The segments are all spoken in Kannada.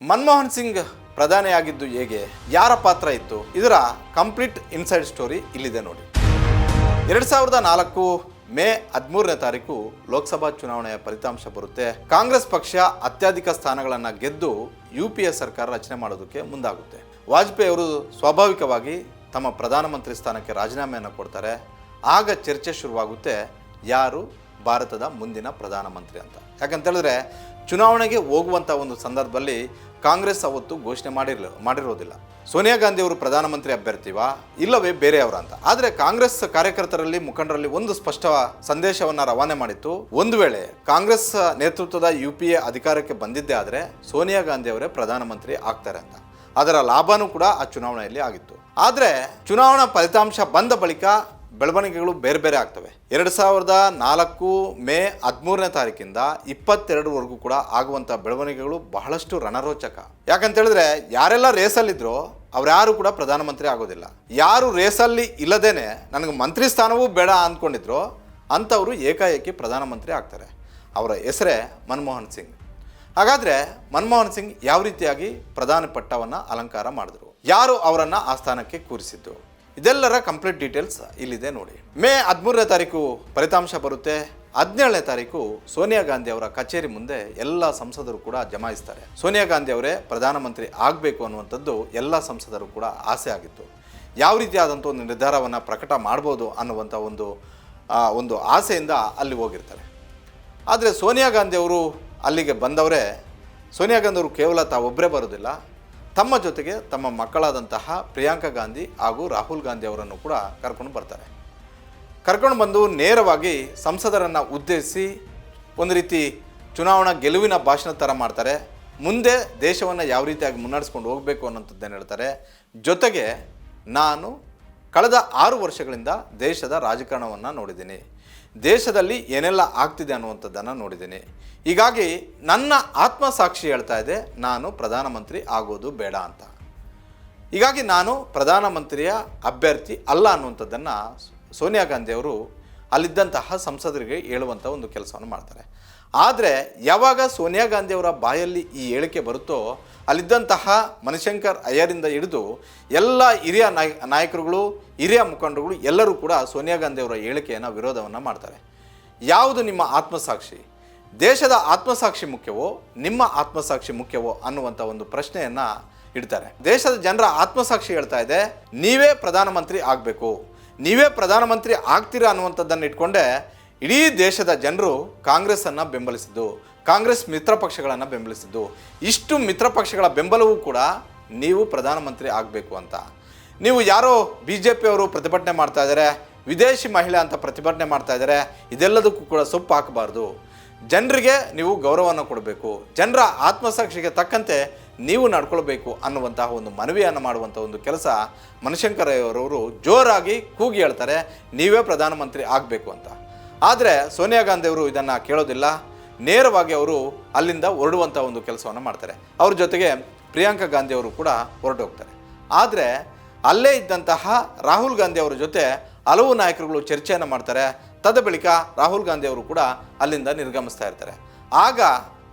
ಮನಮೋಹನ್ ಸಿಂಗ್ ಪ್ರಧಾನಿಯಾಗಿದ್ದು ಹೇಗೆ, ಯಾರ ಪಾತ್ರ ಇತ್ತು, ಇದರ ಕಂಪ್ಲೀಟ್ ಇನ್ಸೈಡ್ ಸ್ಟೋರಿ ಇಲ್ಲಿದೆ ನೋಡಿ. 2004 ಮೇ 13ನೇ ತಾರೀಕು ಲೋಕಸಭಾ ಚುನಾವಣೆಯ ಫಲಿತಾಂಶ ಬರುತ್ತೆ. ಕಾಂಗ್ರೆಸ್ ಪಕ್ಷ ಅತ್ಯಧಿಕ ಸ್ಥಾನಗಳನ್ನು ಗೆದ್ದು UPA ಸರ್ಕಾರ ರಚನೆ ಮಾಡೋದಕ್ಕೆ ಮುಂದಾಗುತ್ತೆ. ವಾಜಪೇಯಿ ಅವರು ಸ್ವಾಭಾವಿಕವಾಗಿ ತಮ್ಮ ಪ್ರಧಾನಮಂತ್ರಿ ಸ್ಥಾನಕ್ಕೆ ರಾಜೀನಾಮೆಯನ್ನು ಕೊಡ್ತಾರೆ. ಆಗ ಚರ್ಚೆ ಶುರುವಾಗುತ್ತೆ, ಯಾರು ಭಾರತದ ಮುಂದಿನ ಪ್ರಧಾನಮಂತ್ರಿ ಅಂತ. ಯಾಕಂತೇಳಿದ್ರೆ ಚುನಾವಣೆಗೆ ಹೋಗುವಂಥ ಒಂದು ಸಂದರ್ಭದಲ್ಲಿ ಕಾಂಗ್ರೆಸ್ ಅವತ್ತು ಘೋಷಣೆ ಮಾಡಿರೋದಿಲ್ಲ ಸೋನಿಯಾ ಗಾಂಧಿ ಅವರು ಪ್ರಧಾನಮಂತ್ರಿ ಅಭ್ಯರ್ಥಿವಾ ಇಲ್ಲವೇ ಬೇರೆಯವರ ಅಂತ. ಆದರೆ ಕಾಂಗ್ರೆಸ್ ಕಾರ್ಯಕರ್ತರಲ್ಲಿ ಮುಖಂಡರಲ್ಲಿ ಒಂದು ಸ್ಪಷ್ಟ ಸಂದೇಶವನ್ನು ರವಾನೆ ಮಾಡಿತ್ತು, ಒಂದು ವೇಳೆ ಕಾಂಗ್ರೆಸ್ ನೇತೃತ್ವದ UPA ಅಧಿಕಾರಕ್ಕೆ ಬಂದಿದ್ದೇ ಆದರೆ ಸೋನಿಯಾ ಗಾಂಧಿ ಅವರೇ ಪ್ರಧಾನಮಂತ್ರಿ ಆಗ್ತಾರೆ ಅಂತ. ಅದರ ಲಾಭನೂ ಕೂಡ ಆ ಚುನಾವಣೆಯಲ್ಲಿ ಆಗಿತ್ತು. ಆದರೆ ಚುನಾವಣಾ ಫಲಿತಾಂಶ ಬಂದ ಬಳಿಕ ಬೆಳವಣಿಗೆಗಳು ಬೇರೆ ಬೇರೆ ಆಗ್ತವೆ. 2004 ಮೇ 13ನೇ ತಾರೀಕಿಂದ 22ವರೆಗೂ ಕೂಡ ಆಗುವಂಥ ಬೆಳವಣಿಗೆಗಳು ಬಹಳಷ್ಟು ರಣರೋಚಕ. ಯಾಕಂತೇಳಿದ್ರೆ ಯಾರೆಲ್ಲ ರೇಸಲ್ಲಿದ್ರೋ ಅವ್ರ್ಯಾರು ಕೂಡ ಪ್ರಧಾನಮಂತ್ರಿ ಆಗೋದಿಲ್ಲ. ಯಾರು ರೇಸಲ್ಲಿ ಇಲ್ಲದೇನೆ ನನಗೆ ಮಂತ್ರಿ ಸ್ಥಾನವೂ ಬೇಡ ಅಂದ್ಕೊಂಡಿದ್ರು ಅಂಥವರು ಏಕಾಏಕಿ ಪ್ರಧಾನಮಂತ್ರಿ ಆಗ್ತಾರೆ. ಅವರ ಹೆಸರೇ ಮನಮೋಹನ್ ಸಿಂಗ್. ಹಾಗಾದರೆ ಮನಮೋಹನ್ ಸಿಂಗ್ ಯಾವ ರೀತಿಯಾಗಿ ಪ್ರಧಾನಿ ಪಟ್ಟವನ್ನು ಅಲಂಕಾರ ಮಾಡಿದ್ರು, ಯಾರು ಅವರನ್ನು ಆ ಸ್ಥಾನಕ್ಕೆ ಕೂರಿಸಿದ್ದು, ಇದೆಲ್ಲರ ಕಂಪ್ಲೀಟ್ ಡೀಟೇಲ್ಸ್ ಇಲ್ಲಿದೆ ನೋಡಿ. ಮೇ 13ನೇ ತಾರೀಕು ಫಲಿತಾಂಶ ಬರುತ್ತೆ. 17ನೇ ತಾರೀಕು ಸೋನಿಯಾ ಗಾಂಧಿ ಅವರ ಕಚೇರಿ ಮುಂದೆ ಎಲ್ಲ ಸಂಸದರು ಕೂಡ ಜಮಾಯಿಸ್ತಾರೆ. ಸೋನಿಯಾ ಗಾಂಧಿ ಅವರೇ ಪ್ರಧಾನಮಂತ್ರಿ ಆಗಬೇಕು ಅನ್ನುವಂಥದ್ದು ಎಲ್ಲ ಸಂಸದರು ಕೂಡ ಆಸೆ ಆಗಿತ್ತು. ಯಾವ ರೀತಿಯಾದಂಥ ಒಂದು ನಿರ್ಧಾರವನ್ನು ಪ್ರಕಟ ಮಾಡ್ಬೋದು ಅನ್ನುವಂಥ ಒಂದು ಆಸೆಯಿಂದ ಅಲ್ಲಿ ಹೋಗಿರ್ತಾರೆ. ಆದರೆ ಸೋನಿಯಾ ಗಾಂಧಿ ಅವರು ಅಲ್ಲಿಗೆ ಬಂದವರೇ, ಸೋನಿಯಾ ಗಾಂಧಿ ಅವರು ಕೇವಲ ತಾವೊಬ್ಬರೇ ಬರೋದಿಲ್ಲ, ತಮ್ಮ ಜೊತೆಗೆ ತಮ್ಮ ಮಕ್ಕಳಾದಂತಹ ಪ್ರಿಯಾಂಕಾ ಗಾಂಧಿ ಹಾಗೂ ರಾಹುಲ್ ಗಾಂಧಿ ಅವರನ್ನು ಕೂಡ ಕರ್ಕೊಂಡು ಬರ್ತಾರೆ. ಕರ್ಕೊಂಡು ಬಂದು ನೇರವಾಗಿ ಸಂಸದರನ್ನು ಉದ್ದೇಶಿಸಿ ಒಂದು ರೀತಿ ಚುನಾವಣಾ ಗೆಲುವಿನ ಭಾಷಣ ಥರ ಮಾಡ್ತಾರೆ. ಮುಂದೆ ದೇಶವನ್ನು ಯಾವ ರೀತಿಯಾಗಿ ಮುನ್ನಡೆಸ್ಕೊಂಡು ಹೋಗಬೇಕು ಅನ್ನೋಂಥದ್ದನ್ನು ಹೇಳ್ತಾರೆ. ಜೊತೆಗೆ ನಾನು ಕಳೆದ 6 ವರ್ಷಗಳಿಂದ ದೇಶದ ರಾಜಕಾರಣವನ್ನು ನೋಡಿದ್ದೀನಿ, ದೇಶದಲ್ಲಿ ಏನೆಲ್ಲ ಆಗ್ತಿದೆ ಅನ್ನುವಂಥದ್ದನ್ನು ನೋಡಿದ್ದೀನಿ. ಹೀಗಾಗಿ ನನ್ನ ಆತ್ಮಸಾಕ್ಷಿ ಹೇಳ್ತಾ ಇದೆ ನಾನು ಪ್ರಧಾನಮಂತ್ರಿ ಆಗೋದು ಬೇಡ ಅಂತ. ಹೀಗಾಗಿ ನಾನು ಪ್ರಧಾನಮಂತ್ರಿಯ ಅಭ್ಯರ್ಥಿ ಅಲ್ಲ ಅನ್ನುವಂಥದ್ದನ್ನು ಸೋನಿಯಾ ಗಾಂಧಿ ಅವರು ಅಲ್ಲಿದ್ದಂತಹ ಸಂಸದರಿಗೆ ಹೇಳುವಂಥ ಒಂದು ಕೆಲಸವನ್ನು ಮಾಡ್ತಾರೆ. ಆದರೆ ಯಾವಾಗ ಸೋನಿಯಾ ಗಾಂಧಿ ಅವರ ಬಾಯಲ್ಲಿ ಈ ಹೇಳಿಕೆ ಬರುತ್ತೋ ಅಲ್ಲಿದ್ದಂತಹ ಮಣಿಶಂಕರ್ ಅಯ್ಯರಿಂದ ಹಿಡಿದು ಎಲ್ಲ ಹಿರಿಯ ನಾಯಕರುಗಳು, ಹಿರಿಯ ಮುಖಂಡರುಗಳು ಎಲ್ಲರೂ ಕೂಡ ಸೋನಿಯಾ ಗಾಂಧಿ ಅವರ ಹೇಳಿಕೆಯನ್ನು ವಿರೋಧವನ್ನು ಮಾಡ್ತಾರೆ. ಯಾವುದು ನಿಮ್ಮ ಆತ್ಮಸಾಕ್ಷಿ, ದೇಶದ ಆತ್ಮಸಾಕ್ಷಿ ಮುಖ್ಯವೋ ನಿಮ್ಮ ಆತ್ಮಸಾಕ್ಷಿ ಮುಖ್ಯವೋ ಅನ್ನುವಂಥ ಒಂದು ಪ್ರಶ್ನೆಯನ್ನು ಇಡ್ತಾರೆ. ದೇಶದ ಜನರ ಆತ್ಮಸಾಕ್ಷಿ ಹೇಳ್ತಾ ಇದೆ ನೀವೇ ಪ್ರಧಾನಮಂತ್ರಿ ಆಗಬೇಕು, ನೀವೇ ಪ್ರಧಾನಮಂತ್ರಿ ಆಗ್ತೀರಾ ಅನ್ನುವಂಥದ್ದನ್ನು ಇಟ್ಕೊಂಡೆ ಇಡೀ ದೇಶದ ಜನರು ಕಾಂಗ್ರೆಸ್ಸನ್ನು ಬೆಂಬಲಿಸಿದ್ದು, ಕಾಂಗ್ರೆಸ್ ಮಿತ್ರ ಪಕ್ಷಗಳನ್ನು ಬೆಂಬಲಿಸಿದ್ದು. ಇಷ್ಟು ಮಿತ್ರ ಪಕ್ಷಗಳ ಬೆಂಬಲವೂ ಕೂಡ ನೀವು ಪ್ರಧಾನಮಂತ್ರಿ ಆಗಬೇಕು ಅಂತ. ನೀವು ಯಾರೋ BJP ಅವರು ಪ್ರತಿಭಟನೆ ಮಾಡ್ತಾ ಇದ್ದಾರೆ, ವಿದೇಶಿ ಮಹಿಳೆ ಅಂತ ಪ್ರತಿಭಟನೆ ಮಾಡ್ತಾ ಇದ್ದಾರೆ, ಇದೆಲ್ಲದಕ್ಕೂ ಕೂಡ ಸೊಪ್ಪು ಹಾಕಬಾರ್ದು. ಜನರಿಗೆ ನೀವು ಗೌರವವನ್ನು ಕೊಡಬೇಕು, ಜನರ ಆತ್ಮಸಾಕ್ಷಿಗೆ ತಕ್ಕಂತೆ ನೀವು ನಡ್ಕೊಳ್ಬೇಕು ಅನ್ನುವಂತಹ ಒಂದು ಮನವಿಯನ್ನು ಮಾಡುವಂಥ ಒಂದು ಕೆಲಸ ಮಣಿಶಂಕರ್ ಅವರವರು ಜೋರಾಗಿ ಕೂಗಿ ಹೇಳ್ತಾರೆ, ನೀವೇ ಪ್ರಧಾನಮಂತ್ರಿ ಆಗಬೇಕು ಅಂತ. ಆದರೆ ಸೋನಿಯಾ ಗಾಂಧಿ ಅವರು ಇದನ್ನು ಕೇಳೋದಿಲ್ಲ. ನೇರವಾಗಿ ಅವರು ಅಲ್ಲಿಂದ ಹೊರಡುವಂಥ ಒಂದು ಕೆಲಸವನ್ನು ಮಾಡ್ತಾರೆ. ಅವ್ರ ಜೊತೆಗೆ ಪ್ರಿಯಾಂಕಾ ಗಾಂಧಿ ಅವರು ಕೂಡ ಹೊರಟು ಹೋಗ್ತಾರೆ. ಆದರೆ ಅಲ್ಲೇ ಇದ್ದಂತಹ ರಾಹುಲ್ ಗಾಂಧಿ ಅವರ ಜೊತೆ ಹಲವು ನಾಯಕರುಗಳು ಚರ್ಚೆಯನ್ನು ಮಾಡ್ತಾರೆ. ತದ ಬಳಿಕ ರಾಹುಲ್ ಗಾಂಧಿ ಅವರು ಕೂಡ ಅಲ್ಲಿಂದ ನಿರ್ಗಮಿಸ್ತಾ ಇರ್ತಾರೆ. ಆಗ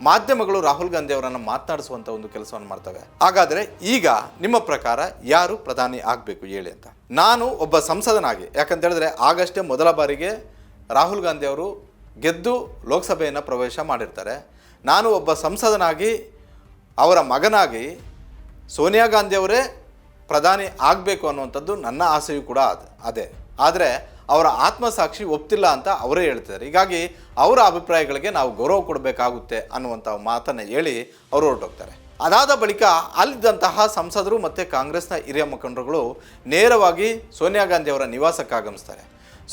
ಮಾಧ್ಯಮಗಳು ರಾಹುಲ್ ಗಾಂಧಿ ಅವರನ್ನು ಮಾತನಾಡಿಸುವಂಥ ಒಂದು ಕೆಲಸವನ್ನು ಮಾಡ್ತವೆ. ಹಾಗಾದರೆ ಈಗ ನಿಮ್ಮ ಪ್ರಕಾರ ಯಾರು ಪ್ರಧಾನಿ ಆಗಬೇಕು ಹೇಳಿ ಅಂತ. ನಾನು ಒಬ್ಬ ಸಂಸದನಾಗಿ, ಯಾಕಂತೇಳಿದ್ರೆ ಆಗಷ್ಟೇ ಮೊದಲ ಬಾರಿಗೆ ರಾಹುಲ್ ಗಾಂಧಿ ಅವರು ಗೆದ್ದು ಲೋಕಸಭೆಯನ್ನು ಪ್ರವೇಶ ಮಾಡಿರ್ತಾರೆ. ನಾನು ಒಬ್ಬ ಸಂಸದನಾಗಿ ಅವರ ಮಗನಾಗಿ ಸೋನಿಯಾ ಗಾಂಧಿ ಅವರೇ ಪ್ರಧಾನಿ ಆಗಬೇಕು ಅನ್ನುವಂಥದ್ದು ನನ್ನ ಆಸೆಯೂ ಕೂಡ ಅದೇ. ಆದರೆ ಅವರ ಆತ್ಮಸಾಕ್ಷಿ ಒಪ್ತಿಲ್ಲ ಅಂತ ಅವರೇ ಹೇಳ್ತಿದ್ದಾರೆ. ಹೀಗಾಗಿ ಅವರ ಅಭಿಪ್ರಾಯಗಳಿಗೆ ನಾವು ಗೌರವ ಕೊಡಬೇಕಾಗುತ್ತೆ ಅನ್ನುವಂಥ ಮಾತನ್ನು ಹೇಳಿ ಅವರು ಹೊರಟೋಗ್ತಾರೆ. ಅದಾದ ಬಳಿಕ ಅಲ್ಲಿದ್ದಂತಹ ಸಂಸದರು ಮತ್ತು ಕಾಂಗ್ರೆಸ್ನ ಹಿರಿಯ ಮುಖಂಡರುಗಳು ನೇರವಾಗಿ ಸೋನಿಯಾ ಗಾಂಧಿ ಅವರ ನಿವಾಸಕ್ಕೆ ಆಗಮಿಸ್ತಾರೆ.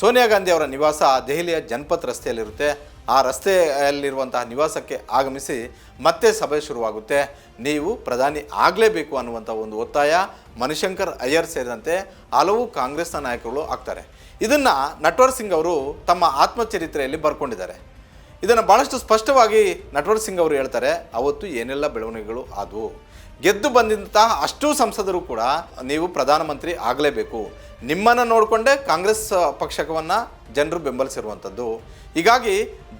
ಸೋನಿಯಾ ಗಾಂಧಿ ಅವರ ನಿವಾಸ ದೆಹಲಿಯ ಜನಪತ್ ರಸ್ತೆಯಲ್ಲಿರುತ್ತೆ. ಆ ರಸ್ತೆಯಲ್ಲಿರುವಂತಹ ನಿವಾಸಕ್ಕೆ ಆಗಮಿಸಿ ಮತ್ತೆ ಸಭೆ ಶುರುವಾಗುತ್ತೆ. ನೀವು ಪ್ರಧಾನಿ ಆಗಲೇಬೇಕು ಅನ್ನುವಂಥ ಒಂದು ಒತ್ತಾಯ ಮಣಿಶಂಕರ್ ಅಯ್ಯರ್ ಸೇರಿದಂತೆ ಹಲವು ಕಾಂಗ್ರೆಸ್ನ ನಾಯಕರುಗಳು ಆಗ್ತಾರೆ. ಇದನ್ನು ನಟ್ವರ್ ಸಿಂಗ್ ಅವರು ತಮ್ಮ ಆತ್ಮಚರಿತ್ರೆಯಲ್ಲಿ ಬರ್ಕೊಂಡಿದ್ದಾರೆ. ಇದನ್ನು ಭಾಳಷ್ಟು ಸ್ಪಷ್ಟವಾಗಿ ನಟ್ವರ್ ಸಿಂಗ್ ಅವರು ಹೇಳ್ತಾರೆ, ಅವತ್ತು ಏನೆಲ್ಲ ಬೆಳವಣಿಗೆಗಳು ಆದವು, ಗೆದ್ದು ಬಂದಂತಹ ಅಷ್ಟೂ ಸಂಸದರು ಕೂಡ ನೀವು ಪ್ರಧಾನಮಂತ್ರಿ ಆಗಲೇಬೇಕು, ನಿಮ್ಮನ್ನು ನೋಡಿಕೊಂಡೇ ಕಾಂಗ್ರೆಸ್ ಪಕ್ಷವನ್ನು ಜನರು ಬೆಂಬಲಿಸಿರುವಂಥದ್ದು. ಹೀಗಾಗಿ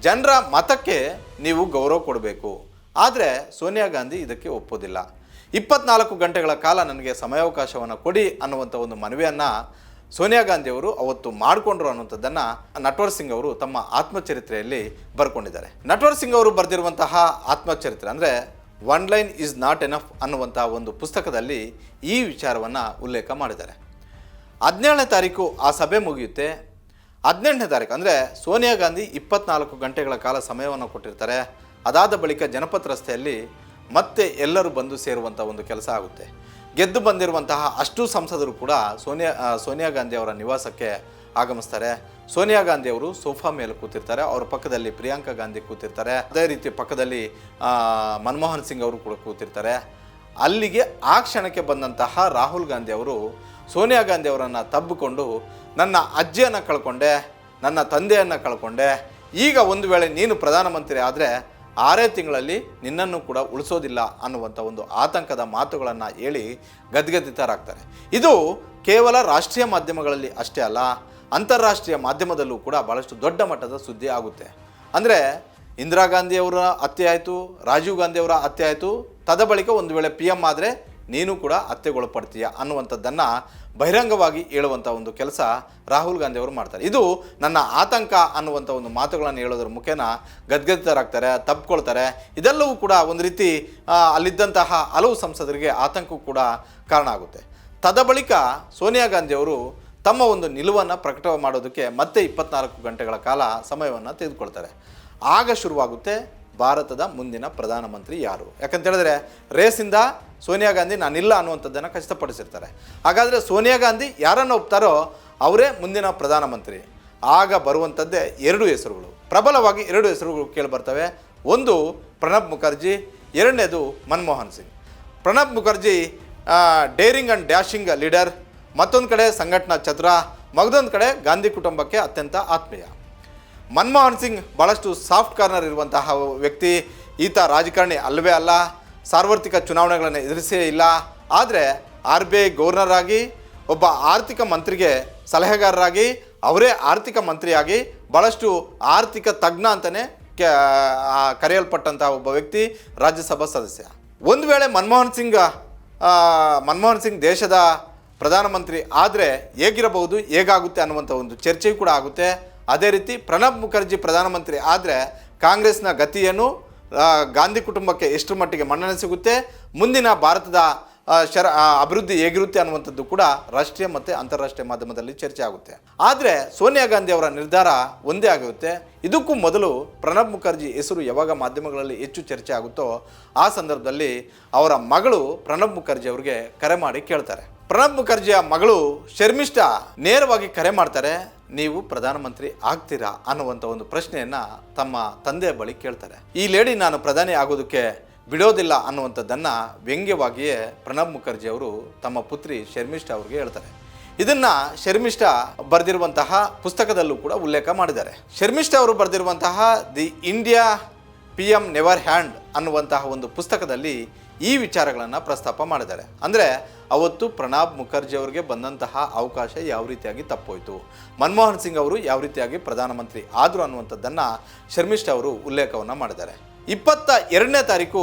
ಜನರ ಮತಕ್ಕೆ ನೀವು ಗೌರವ ಕೊಡಬೇಕು, ಆದರೆ ಸೋನಿಯಾ ಗಾಂಧಿ ಇದಕ್ಕೆ ಒಪ್ಪೋದಿಲ್ಲ. 24 ಗಂಟೆಗಳ ಕಾಲ ನನಗೆ ಸಮಯಾವಕಾಶವನ್ನು ಕೊಡಿ ಅನ್ನುವಂಥ ಒಂದು ಮನವಿಯನ್ನು ಸೋನಿಯಾ ಗಾಂಧಿಯವರು ಅವತ್ತು ಮಾಡಿಕೊಂಡ್ರು ಅನ್ನುವಂಥದ್ದನ್ನು ನಟ್ವರ್ ಸಿಂಗ್ ಅವರು ತಮ್ಮ ಆತ್ಮಚರಿತ್ರೆಯಲ್ಲಿ ಬರ್ಕೊಂಡಿದ್ದಾರೆ. ನಟ್ವರ್ ಸಿಂಗ್ ಅವರು ಬರೆದಿರುವಂತಹ ಆತ್ಮಚರಿತ್ರೆ ಅಂದರೆ one line is not enough ಅನ್ನುವಂಥ ಒಂದು ಪುಸ್ತಕದಲ್ಲಿ ಈ ವಿಚಾರವನ್ನು ಉಲ್ಲೇಖ ಮಾಡಿದ್ದಾರೆ. 17ನೇ ತಾರೀಕು ಆ ಸಭೆ ಮುಗಿಯುತ್ತೆ. 18ನೇ ತಾರೀಕು ಅಂದರೆ ಸೋನಿಯಾ ಗಾಂಧಿ 24 ಗಂಟೆಗಳ ಕಾಲ ಸಮಯವನ್ನು ಕೊಟ್ಟಿರ್ತಾರೆ. ಅದಾದ ಬಳಿಕ ಜನಪತ್ ರಸ್ತೆಯಲ್ಲಿ ಮತ್ತೆ ಎಲ್ಲರೂ ಬಂದು ಸೇರುವಂಥ ಒಂದು ಕೆಲಸ ಆಗುತ್ತೆ. ಗೆದ್ದು ಬಂದಿರುವಂತಹ ಅಷ್ಟು ಸಂಸದರು ಕೂಡ ಸೋನಿಯಾ ಗಾಂಧಿ ಅವರ ನಿವಾಸಕ್ಕೆ ಆಗಮಿಸ್ತಾರೆ. ಸೋನಿಯಾ ಗಾಂಧಿ ಅವರು ಸೋಫಾ ಮೇಲೆ ಕೂತಿರ್ತಾರೆ. ಅವರ ಪಕ್ಕದಲ್ಲಿ ಪ್ರಿಯಾಂಕಾ ಗಾಂಧಿ ಕೂತಿರ್ತಾರೆ. ಅದೇ ರೀತಿ ಪಕ್ಕದಲ್ಲಿ ಮನಮೋಹನ್ ಸಿಂಗ್ ಅವರು ಕೂಡ ಕೂತಿರ್ತಾರೆ. ಅಲ್ಲಿಗೆ ಆ ಕ್ಷಣಕ್ಕೆ ಬಂದಂತಹ ರಾಹುಲ್ ಗಾಂಧಿ ಅವರು ಸೋನಿಯಾ ಗಾಂಧಿ ಅವರನ್ನು ತಬ್ಬಿಕೊಂಡು, ನನ್ನ ಅಜ್ಜಿಯನ್ನು ಕಳ್ಕೊಂಡೆ, ನನ್ನ ತಂದೆಯನ್ನು ಕಳ್ಕೊಂಡೆ, ಈಗ ಒಂದು ವೇಳೆ ನೀನು ಪ್ರಧಾನಮಂತ್ರಿ ಆದರೆ 6 ತಿಂಗಳಲ್ಲಿ ನಿನ್ನನ್ನು ಕೂಡ ಉಳಿಸೋದಿಲ್ಲ ಅನ್ನುವಂಥ ಒಂದು ಆತಂಕದ ಮಾತುಗಳನ್ನು ಹೇಳಿ ಗದ್ಗದಿತರಾಗ್ತಾರೆ. ಇದು ಕೇವಲ ರಾಷ್ಟ್ರೀಯ ಮಾಧ್ಯಮಗಳಲ್ಲಿ ಅಷ್ಟೇ ಅಲ್ಲ, ಅಂತಾರಾಷ್ಟ್ರೀಯ ಮಾಧ್ಯಮದಲ್ಲೂ ಕೂಡ ಭಾಳಷ್ಟು ದೊಡ್ಡ ಮಟ್ಟದ ಸುದ್ದಿ ಆಗುತ್ತೆ. ಅಂದರೆ ಇಂದಿರಾ ಗಾಂಧಿಯವರ ಹತ್ಯೆ ಆಯಿತು, ರಾಜೀವ್ ಗಾಂಧಿಯವರ ಹತ್ಯೆ ಆಯಿತು, ತದಬಳಿಕ ಒಂದು ವೇಳೆ PM ಆದರೆ ನೀನು ಕೂಡ ಹತ್ಯೆಗೊಳಪಡ್ತೀಯ ಅನ್ನುವಂಥದ್ದನ್ನು ಬಹಿರಂಗವಾಗಿ ಹೇಳುವಂಥ ಒಂದು ಕೆಲಸ ರಾಹುಲ್ ಗಾಂಧಿ ಅವರು ಮಾಡ್ತಾರೆ. ಇದು ನನ್ನ ಆತಂಕ ಅನ್ನುವಂಥ ಒಂದು ಮಾತುಗಳನ್ನು ಹೇಳೋದ್ರ ಮುಖೇನ ಗದ್ಗದಿತರಾಗ್ತಾರೆ, ತಪ್ಪಿಕೊಳ್ತಾರೆ. ಇದೆಲ್ಲವೂ ಕೂಡ ಒಂದು ರೀತಿ ಅಲ್ಲಿದ್ದಂತಹ ಹಲವು ಸಂಸದರಿಗೆ ಆತಂಕವೂ ಕೂಡ ಕಾರಣ ಆಗುತ್ತೆ. ತದಬಳಿಕ ಸೋನಿಯಾ ಗಾಂಧಿ ಅವರು ತಮ್ಮ ಒಂದು ನಿಲುವನ್ನು ಪ್ರಕಟ ಮಾಡೋದಕ್ಕೆ ಮತ್ತೆ 24 ಗಂಟೆಗಳ ಕಾಲ ಸಮಯವನ್ನು ತೆಗೆದುಕೊಳ್ತಾರೆ. ಆಗ ಶುರುವಾಗುತ್ತೆ ಭಾರತದ ಮುಂದಿನ ಪ್ರಧಾನಮಂತ್ರಿ ಯಾರು. ಯಾಕಂತ ಹೇಳಿದ್ರೆ ರೇಸಿಂದ ಸೋನಿಯಾ ಗಾಂಧಿ ನಾನಿಲ್ಲ ಅನ್ನುವಂಥದ್ದನ್ನು ಖಚಿತಪಡಿಸಿರ್ತಾರೆ. ಹಾಗಾದರೆ ಸೋನಿಯಾ ಗಾಂಧಿ ಯಾರನ್ನು ಒಪ್ತಾರೋ ಅವರೇ ಮುಂದಿನ ಪ್ರಧಾನಮಂತ್ರಿ. ಆಗ ಬರುವಂಥದ್ದೇ 2 ಹೆಸರುಗಳು, ಪ್ರಬಲವಾಗಿ 2 ಹೆಸರುಗಳು ಕೇಳಿಬರ್ತವೆ. ಒಂದು ಪ್ರಣಬ್ ಮುಖರ್ಜಿ, ಎರಡನೇದು Manmohan Singh. Pranab Mukherjee daring and dashing leader, ಮತ್ತೊಂದು ಕಡೆ ಸಂಘಟನಾ ಚತುರ, ಮಗದೊಂದು ಕಡೆ ಗಾಂಧಿ ಕುಟುಂಬಕ್ಕೆ ಅತ್ಯಂತ ಆತ್ಮೀಯ. ಮನಮೋಹನ್ ಸಿಂಗ್ ಭಾಳಷ್ಟು ಸಾಫ್ಟ್ ಕಾರ್ನರ್ ಇರುವಂತಹ ವ್ಯಕ್ತಿ. ಈತ ರಾಜಕಾರಣಿ ಅಲ್ಲವೇ ಅಲ್ಲ, ಸಾರ್ವತ್ರಿಕ ಚುನಾವಣೆಗಳನ್ನು ಎದುರಿಸೇ ಇಲ್ಲ. ಆದರೆ RBI ಗವರ್ನರ್ ಆಗಿ, ಒಬ್ಬ ಆರ್ಥಿಕ ಮಂತ್ರಿಗೆ ಸಲಹೆಗಾರರಾಗಿ, ಅವರೇ ಆರ್ಥಿಕ ಮಂತ್ರಿಯಾಗಿ, ಭಾಳಷ್ಟು ಆರ್ಥಿಕ ತಜ್ಞ ಅಂತಲೇ ಕರೆಯಲ್ಪಟ್ಟಂಥ ಒಬ್ಬ ವ್ಯಕ್ತಿ, ರಾಜ್ಯಸಭಾ ಸದಸ್ಯ. ಒಂದು ವೇಳೆ ಮನಮೋಹನ್ ಸಿಂಗ್ ದೇಶದ ಪ್ರಧಾನಮಂತ್ರಿ ಆದರೆ ಹೇಗಿರಬಹುದು, ಹೇಗಾಗುತ್ತೆ ಅನ್ನುವಂಥ ಒಂದು ಚರ್ಚೆಯೂ ಕೂಡ ಆಗುತ್ತೆ. ಅದೇ ರೀತಿ ಪ್ರಣಬ್ ಮುಖರ್ಜಿ ಪ್ರಧಾನಮಂತ್ರಿ ಆದರೆ ಕಾಂಗ್ರೆಸ್ನ ಗತಿಯನ್ನು, ಗಾಂಧಿ ಕುಟುಂಬಕ್ಕೆ ಎಷ್ಟು ಮಟ್ಟಿಗೆ ಮನ್ನಣೆ ಸಿಗುತ್ತೆ, ಮುಂದಿನ ಭಾರತದ ಅಭಿವೃದ್ಧಿ ಹೇಗಿರುತ್ತೆ ಅನ್ನುವಂಥದ್ದು ಕೂಡ ರಾಷ್ಟ್ರೀಯ ಮತ್ತು ಅಂತಾರಾಷ್ಟ್ರೀಯ ಮಾಧ್ಯಮದಲ್ಲಿ ಚರ್ಚೆ ಆಗುತ್ತೆ. ಆದರೆ ಸೋನಿಯಾ ಗಾಂಧಿ ಅವರ ನಿರ್ಧಾರ ಒಂದೇ ಆಗಿರುತ್ತೆ. ಇದಕ್ಕೂ ಮೊದಲು ಪ್ರಣಬ್ ಮುಖರ್ಜಿ ಹೆಸರು ಯಾವಾಗ ಮಾಧ್ಯಮಗಳಲ್ಲಿ ಹೆಚ್ಚು ಚರ್ಚೆ ಆಗುತ್ತೋ ಆ ಸಂದರ್ಭದಲ್ಲಿ ಅವರ ಮಗಳು ಪ್ರಣಬ್ ಮುಖರ್ಜಿ ಅವರಿಗೆ ಕರೆ ಮಾಡಿ ಕೇಳ್ತಾರೆ. ಪ್ರಣಬ್ ಮುಖರ್ಜಿಯ ಮಗಳು ಶರ್ಮಿಷ್ಠಾ ನೇರವಾಗಿ ಕರೆ ಮಾಡ್ತಾರೆ, ನೀವು ಪ್ರಧಾನಮಂತ್ರಿ ಆಗ್ತೀರಾ ಅನ್ನುವಂಥ ಒಂದು ಪ್ರಶ್ನೆಯನ್ನು ತಮ್ಮ ತಂದೆಯ ಬಳಿ ಕೇಳ್ತಾರೆ. ಈ ಲೇಡಿ ನಾನು ಪ್ರಧಾನಿ ಆಗೋದಕ್ಕೆ ಬಿಡೋದಿಲ್ಲ ಅನ್ನುವಂಥದ್ದನ್ನು ವ್ಯಂಗ್ಯವಾಗಿಯೇ ಪ್ರಣಬ್ ಮುಖರ್ಜಿ ಅವರು ತಮ್ಮ ಪುತ್ರಿ ಶರ್ಮಿಷ್ಠಾ ಅವ್ರಿಗೆ ಹೇಳ್ತಾರೆ. ಇದನ್ನು ಶರ್ಮಿಷ್ಠಾ ಬರೆದಿರುವಂತಹ ಪುಸ್ತಕದಲ್ಲೂ ಕೂಡ ಉಲ್ಲೇಖ ಮಾಡಿದ್ದಾರೆ. ಶರ್ಮಿಷ್ಠಾ ಅವರು ಬರೆದಿರುವಂತಹ the India PM never hand ಅನ್ನುವಂತಹ ಒಂದು ಪುಸ್ತಕದಲ್ಲಿ ಈ ವಿಚಾರಗಳನ್ನು ಪ್ರಸ್ತಾಪ ಮಾಡಿದ್ದಾರೆ. ಅಂದರೆ ಅವತ್ತು ಪ್ರಣಬ್ ಮುಖರ್ಜಿ ಅವರಿಗೆ ಬಂದಂತಹ ಅವಕಾಶ ಯಾವ ರೀತಿಯಾಗಿ ತಪ್ಪೋಯಿತು, ಮನಮೋಹನ್ ಸಿಂಗ್ ಅವರು ಯಾವ ರೀತಿಯಾಗಿ ಪ್ರಧಾನಮಂತ್ರಿ ಆದರು ಅನ್ನುವಂಥದ್ದನ್ನು ಶರ್ಮಿಷ್ಠಾ ಅವರು ಉಲ್ಲೇಖವನ್ನು ಮಾಡಿದ್ದಾರೆ. 22ನೇ ತಾರೀಕು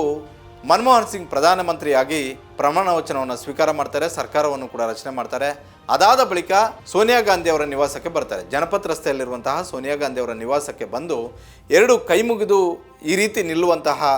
ಮನಮೋಹನ್ ಸಿಂಗ್ ಪ್ರಧಾನಮಂತ್ರಿಯಾಗಿ ಪ್ರಮಾಣ ವಚನವನ್ನು ಸ್ವೀಕಾರ ಮಾಡ್ತಾರೆ, ಸರ್ಕಾರವನ್ನು ಕೂಡ ರಚನೆ ಮಾಡ್ತಾರೆ. ಅದಾದ ಬಳಿಕ ಸೋನಿಯಾ ಗಾಂಧಿ ಅವರ ನಿವಾಸಕ್ಕೆ ಬರ್ತಾರೆ. ಜನಪತ್ ರಸ್ತೆಯಲ್ಲಿರುವಂತಹ ಸೋನಿಯಾ ಗಾಂಧಿ ಅವರ ನಿವಾಸಕ್ಕೆ ಬಂದು 2 ಕೈ ಮುಗಿದು ಈ ರೀತಿ ನಿಲ್ಲುವಂತಹ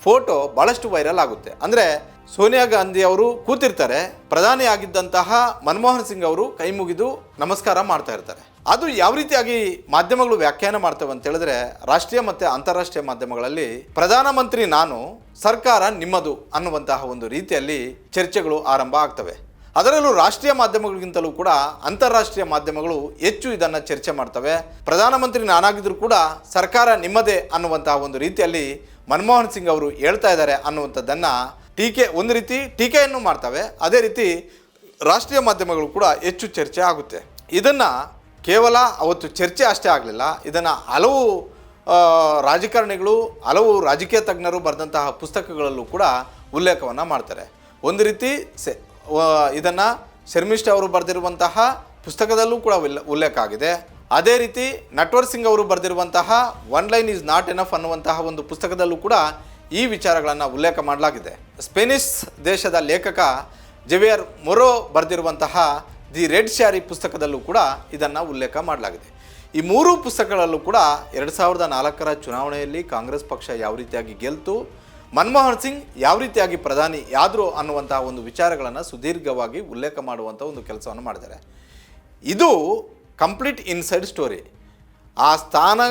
ಫೋಟೋ ಭಾಳಷ್ಟು ವೈರಲ್ ಆಗುತ್ತೆ. ಅಂದರೆ ಸೋನಿಯಾ ಗಾಂಧಿ ಅವರು ಕೂತಿರ್ತಾರೆ, ಪ್ರಧಾನಿ ಆಗಿದ್ದಂತಹ ಮನಮೋಹನ್ ಸಿಂಗ್ ಅವರು ಕೈ ಮುಗಿದು ನಮಸ್ಕಾರ ಮಾಡ್ತಾ ಇರ್ತಾರೆ. ಅದು ಯಾವ ರೀತಿಯಾಗಿ ಮಾಧ್ಯಮಗಳು ವ್ಯಾಖ್ಯಾನ ಮಾಡ್ತವೆ ಅಂತ ಹೇಳಿದ್ರೆ, ರಾಷ್ಟ್ರೀಯ ಮತ್ತು ಅಂತಾರಾಷ್ಟ್ರೀಯ ಮಾಧ್ಯಮಗಳಲ್ಲಿ ಪ್ರಧಾನಮಂತ್ರಿ ನಾನು, ಸರ್ಕಾರ ನಿಮ್ಮದು ಅನ್ನುವಂತಹ ಒಂದು ರೀತಿಯಲ್ಲಿ ಚರ್ಚೆಗಳು ಆರಂಭ ಆಗ್ತವೆ. ಅದರಲ್ಲೂ ರಾಷ್ಟ್ರೀಯ ಮಾಧ್ಯಮಗಳಿಗಿಂತಲೂ ಕೂಡ ಅಂತಾರಾಷ್ಟ್ರೀಯ ಮಾಧ್ಯಮಗಳು ಹೆಚ್ಚು ಇದನ್ನು ಚರ್ಚೆ ಮಾಡ್ತವೆ. ಪ್ರಧಾನಮಂತ್ರಿ ನಾನಾಗಿದ್ದರೂ ಕೂಡ ಸರ್ಕಾರ ನಿಮ್ಮದೇ ಅನ್ನುವಂತಹ ಒಂದು ರೀತಿಯಲ್ಲಿ ಮನಮೋಹನ್ ಸಿಂಗ್ ಅವರು ಹೇಳ್ತಾ ಇದ್ದಾರೆ ಅನ್ನುವಂಥದ್ದನ್ನು ಒಂದು ರೀತಿ ಟೀಕೆಯನ್ನು ಮಾಡ್ತವೆ. ಅದೇ ರೀತಿ ರಾಷ್ಟ್ರೀಯ ಮಾಧ್ಯಮಗಳು ಕೂಡ ಹೆಚ್ಚು ಚರ್ಚೆ ಆಗುತ್ತೆ. ಇದನ್ನು ಕೇವಲ ಅವತ್ತು ಚರ್ಚೆ ಅಷ್ಟೇ ಆಗಲಿಲ್ಲ, ಇದನ್ನು ಹಲವು ರಾಜಕಾರಣಿಗಳು, ಹಲವು ರಾಜಕೀಯ ತಜ್ಞರು ಬರೆದಂತಹ ಪುಸ್ತಕಗಳಲ್ಲೂ ಕೂಡ ಉಲ್ಲೇಖವನ್ನು ಮಾಡ್ತಾರೆ. ಒಂದು ರೀತಿ ಇದನ್ನು ಶರ್ಮಿಷ್ಠಾ ಅವರು ಬರೆದಿರುವಂತಹ ಪುಸ್ತಕದಲ್ಲೂ ಕೂಡ ಉಲ್ಲೇಖ ಆಗಿದೆ. ಅದೇ ರೀತಿ ನಟ್ವರ್ ಸಿಂಗ್ ಅವರು ಬರೆದಿರುವಂತಹ one line is not enough ಅನ್ನುವಂತಹ ಒಂದು ಪುಸ್ತಕದಲ್ಲೂ ಕೂಡ ಈ ವಿಚಾರಗಳನ್ನು ಉಲ್ಲೇಖ ಮಾಡಲಾಗಿದೆ. ಸ್ಪೇನಿಷ್ ದೇಶದ ಲೇಖಕ ಜೇವಿಯರ್ ಮೊರೋ ಬರೆದಿರುವಂತಹ ದಿ ರೆಡ್ ಶಾರಿ ಪುಸ್ತಕದಲ್ಲೂ ಕೂಡ ಇದನ್ನು ಉಲ್ಲೇಖ ಮಾಡಲಾಗಿದೆ. ಈ ಮೂರೂ ಪುಸ್ತಕಗಳಲ್ಲೂ ಕೂಡ 2004 ಚುನಾವಣೆಯಲ್ಲಿ ಕಾಂಗ್ರೆಸ್ ಪಕ್ಷ ಯಾವ ರೀತಿಯಾಗಿ ಗೆಲ್ತು, ಮನಮೋಹನ್ ಸಿಂಗ್ ಯಾವ ರೀತಿಯಾಗಿ ಪ್ರಧಾನಿ ಯಾದರು ಅನ್ನುವಂತಹ ಒಂದು ವಿಚಾರಗಳನ್ನು ಸುದೀರ್ಘವಾಗಿ ಉಲ್ಲೇಖ ಮಾಡುವಂಥ ಒಂದು ಕೆಲಸವನ್ನು ಮಾಡಿದ್ದಾರೆ. ಇದು ಕಂಪ್ಲೀಟ್ ಇನ್ಸೈಡ್ ಸ್ಟೋರಿ. ಆ ಸ್ಥಾನ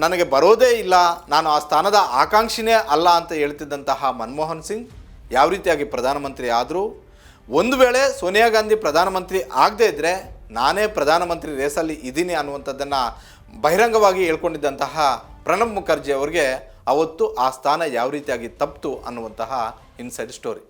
ನನಗೆ ಬರೋದೇ ಇಲ್ಲ, ನಾನು ಆ ಸ್ಥಾನದ ಆಕಾಂಕ್ಷಿನೇ ಅಲ್ಲ ಅಂತ ಹೇಳ್ತಿದ್ದಂತಹ ಮನಮೋಹನ್ ಸಿಂಗ್ ಯಾವ ರೀತಿಯಾಗಿ ಪ್ರಧಾನಮಂತ್ರಿ ಆದರು, ಒಂದು ವೇಳೆ ಸೋನಿಯಾ ಗಾಂಧಿ ಪ್ರಧಾನಮಂತ್ರಿ ಆಗದೇ ಇದ್ದರೆ ನಾನೇ ಪ್ರಧಾನಮಂತ್ರಿ ರೇಸಲ್ಲಿ ಇದ್ದೀನಿ ಅನ್ನುವಂಥದ್ದನ್ನು ಬಹಿರಂಗವಾಗಿ ಹೇಳ್ಕೊಂಡಿದ್ದಂತಹ ಪ್ರಣಬ್ ಮುಖರ್ಜಿ ಅವರಿಗೆ ಅವತ್ತು ಆ ಸ್ಥಾನ ಯಾವ ರೀತಿಯಾಗಿ ತಪ್ಪಿತು ಅನ್ನುವಂತಹ ಇನ್ಸೈಡ್ ಸ್ಟೋರಿ.